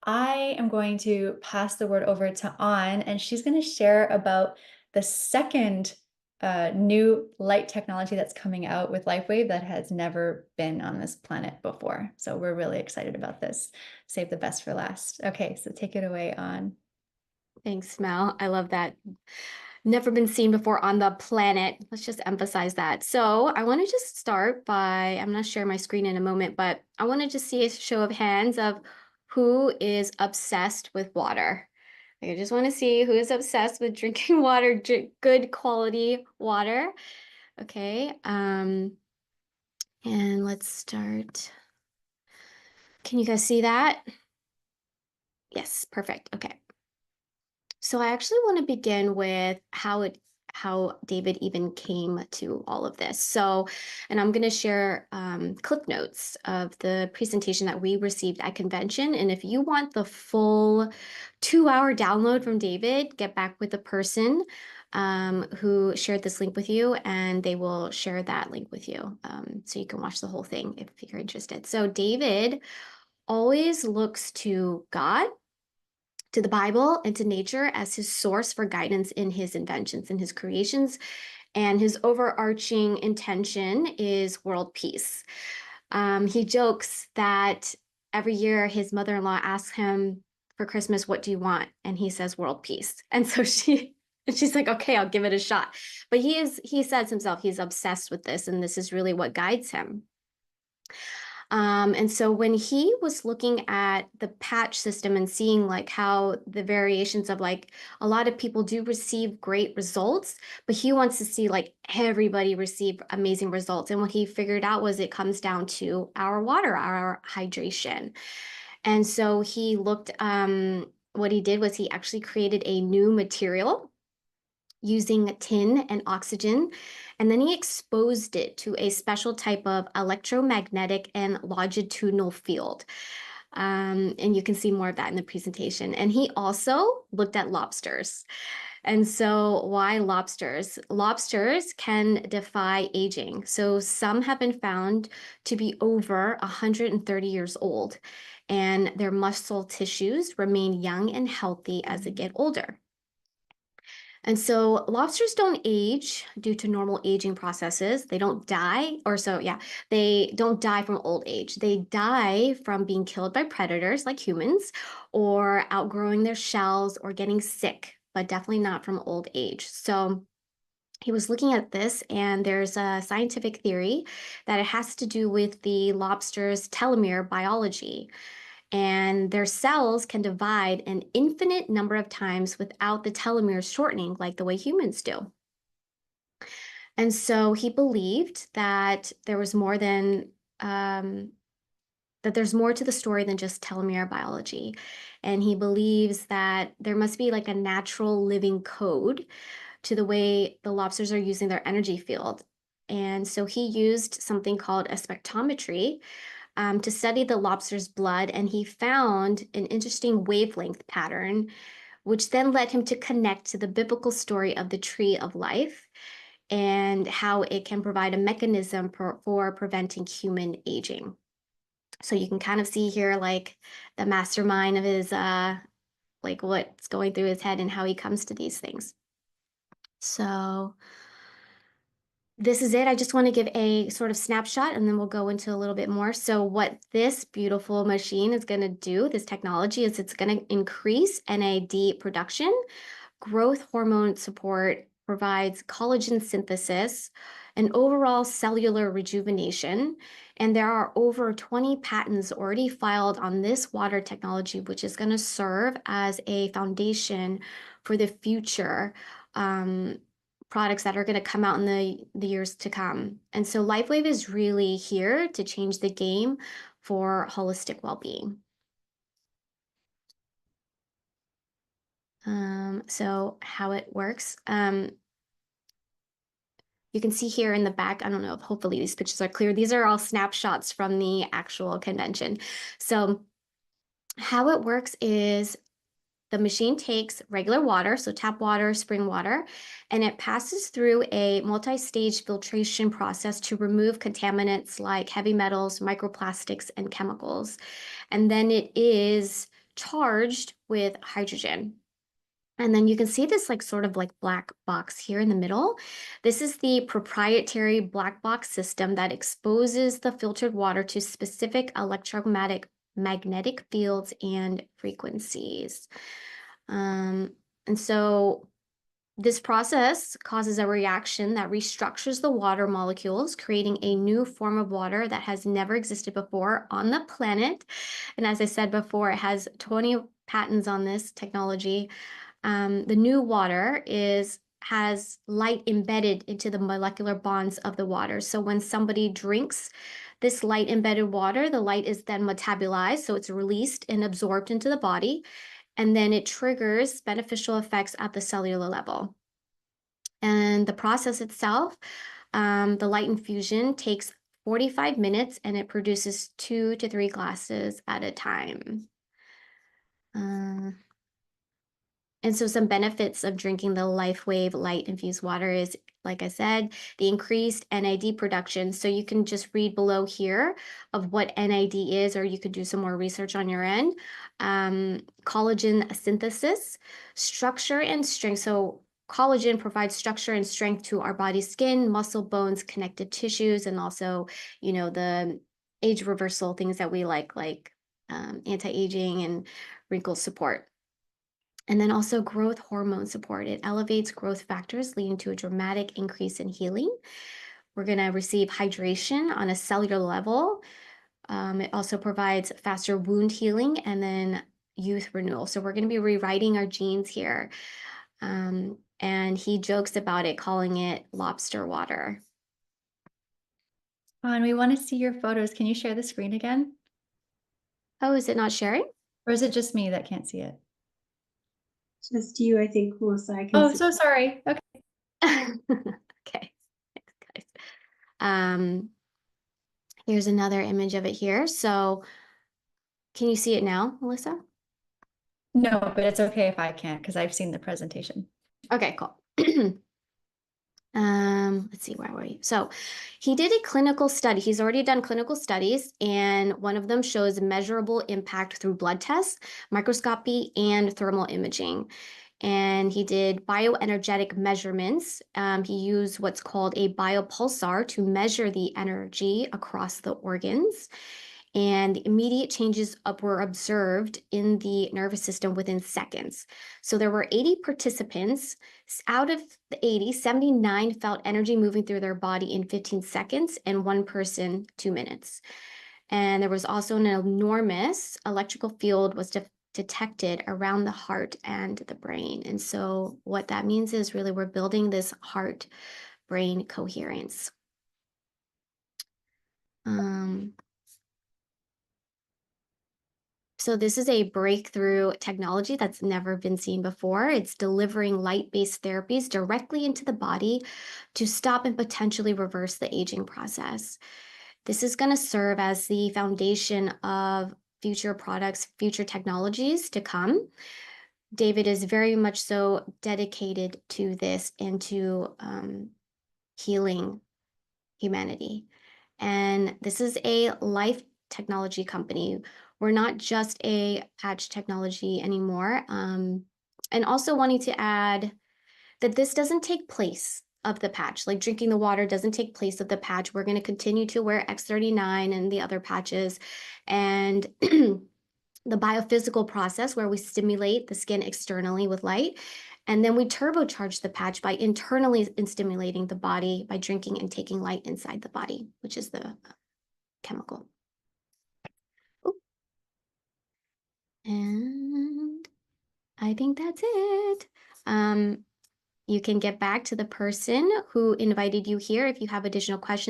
I am going to pass the word over to An, and she's going to share about the second new light technology that's coming out with Lifewave that has never been on this planet before. So we're really excited about this. Save the best for last. Okay, so take it away, An. Thanks, Mel. I love that. Never been seen before on the planet. Let's just emphasize that. So I want to just start by, I'm going to share my screen in a moment, but I want to just see a show of hands of who is obsessed with water. I just want to see who is obsessed with drinking water, good quality water. Okay. And let's start. Can you guys see that? Yes, perfect. Okay. So I actually want to begin with how David even came to all of this. So, and I'm going to share clip notes of the presentation that we received at convention. And if you want the full 2-hour download from David, get back with the person who shared this link with you, and they will share that link with you, so you can watch the whole thing if you're interested. So David always looks to God, to the Bible, and to nature as his source for guidance in his inventions and his creations. And his overarching intention is world peace. He jokes that every year his mother-in-law asks him for Christmas, "What do you want?" And he says, "World peace." And so she's like, "Okay, I'll give it a shot." But he says himself, he's obsessed with this, and this is really what guides him. And so when he was looking at the patch system and seeing like how the variations of like a lot of people do receive great results, but he wants to see like everybody receive amazing results. And what he figured out was it comes down to our water, our hydration. And so he looked, what he did was he actually created a new material using tin and oxygen. And then he exposed it to a special type of electromagnetic and longitudinal field. And you can see more of that in the presentation. And he also looked at lobsters. And so, why lobsters? Lobsters can defy aging. So, some have been found to be over 130 years old, and their muscle tissues remain young and healthy as they get older. And so lobsters don't age due to normal aging processes. They don't die, or so, yeah, they don't die from old age. They die from being killed by predators like humans, or outgrowing their shells, or getting sick, but definitely not from old age. So he was looking at this, and there's a scientific theory that it has to do with the lobster's telomere biology, and their cells can divide an infinite number of times without the telomeres shortening like the way humans do. And so he believed that there was more than that there's more to the story than just telomere biology. And he believes that there must be like a natural living code to the way the lobsters are using their energy field. And so he used something called a spectrometry to study the lobster's blood, and he found an interesting wavelength pattern, which then led him to connect to the biblical story of the tree of life and how it can provide a mechanism for preventing human aging. So you can kind of see here like the mastermind of his like what's going through his head and how he comes to these things. So this is it. I just want to give a sort of snapshot, and then we'll go into a little bit more. So what this beautiful machine is going to do, this technology, is it's going to increase NAD production, growth hormone support, provides collagen synthesis, and overall cellular rejuvenation. And there are over 20 patents already filed on this water technology, which is going to serve as a foundation for the future products that are going to come out in the years to come. And so Lifewave is really here to change the game for holistic well-being. So how it works. You can see here in the back, I don't know if hopefully these pictures are clear. These are all snapshots from the actual convention. So how it works is the machine takes regular water, so tap water, spring water, and it passes through a multi-stage filtration process to remove contaminants like heavy metals, microplastics, and chemicals. And then it is charged with hydrogen. And then you can see this like sort of like black box here in the middle. This is the proprietary black box system that exposes the filtered water to specific magnetic fields and frequencies. And so this process causes a reaction that restructures the water molecules, creating a new form of water that has never existed before on the planet. And as I said before, it has 20 patents on this technology. The new water has light embedded into the molecular bonds of the water. So when somebody drinks this light embedded water, the light is then metabolized, so it's released and absorbed into the body, and then it triggers beneficial effects at the cellular level. And the process itself, the light infusion takes 45 minutes and it produces 2 to 3 glasses at a time. And so some benefits of drinking the Lifewave light infused water is, like I said, the increased NAD production. So you can just read below here of what NAD is, or you could do some more research on your end. Collagen synthesis, structure and strength. So collagen provides structure and strength to our body, skin, muscle, bones, connective tissues, and also, the age reversal things that we like anti-aging and wrinkle support. And then also growth hormone support. It elevates growth factors, leading to a dramatic increase in healing. We're going to receive hydration on a cellular level. It also provides faster wound healing and then youth renewal. So we're going to be rewriting our genes here. And he jokes about it, calling it lobster water. And we want to see your photos. Can you share the screen again? Oh, is it not sharing? Or is it just me that can't see it? Just you, I think, Melissa. I can Oh, see. so sorry. Okay. Okay. Thanks, guys. Here's another image of it here. So can you see it now, Melissa? No, but it's okay if I can't because I've seen the presentation. Okay, cool. Let's see, where were you? So he did a clinical study. He's already done clinical studies, and one of them shows measurable impact through blood tests, microscopy, and thermal imaging. And he did bioenergetic measurements. He used what's called a biopulsar to measure the energy across the organs. And the immediate changes were observed in the nervous system within seconds. So there were 80 participants. Out of the 80, 79 felt energy moving through their body in 15 seconds, and one person 2 minutes. And there was also an enormous electrical field was detected around the heart and the brain. And so what that means is really we're building this heart-brain coherence. So this is a breakthrough technology that's never been seen before. It's delivering light-based therapies directly into the body to stop and potentially reverse the aging process. This is going to serve as the foundation of future products, future technologies to come. David is very much so dedicated to this and to healing humanity. And this is a life technology company. We're not just a patch technology anymore. And also wanting to add that this doesn't take place of the patch. Like drinking the water doesn't take place of the patch. We're going to continue to wear X39 and the other patches. And the biophysical process where we stimulate the skin externally with light. And then we turbocharge the patch by internally stimulating the body by drinking and taking light inside the body, which is the chemical. Ooh. And I think that's it. You can get back to the person who invited you here if you have additional questions.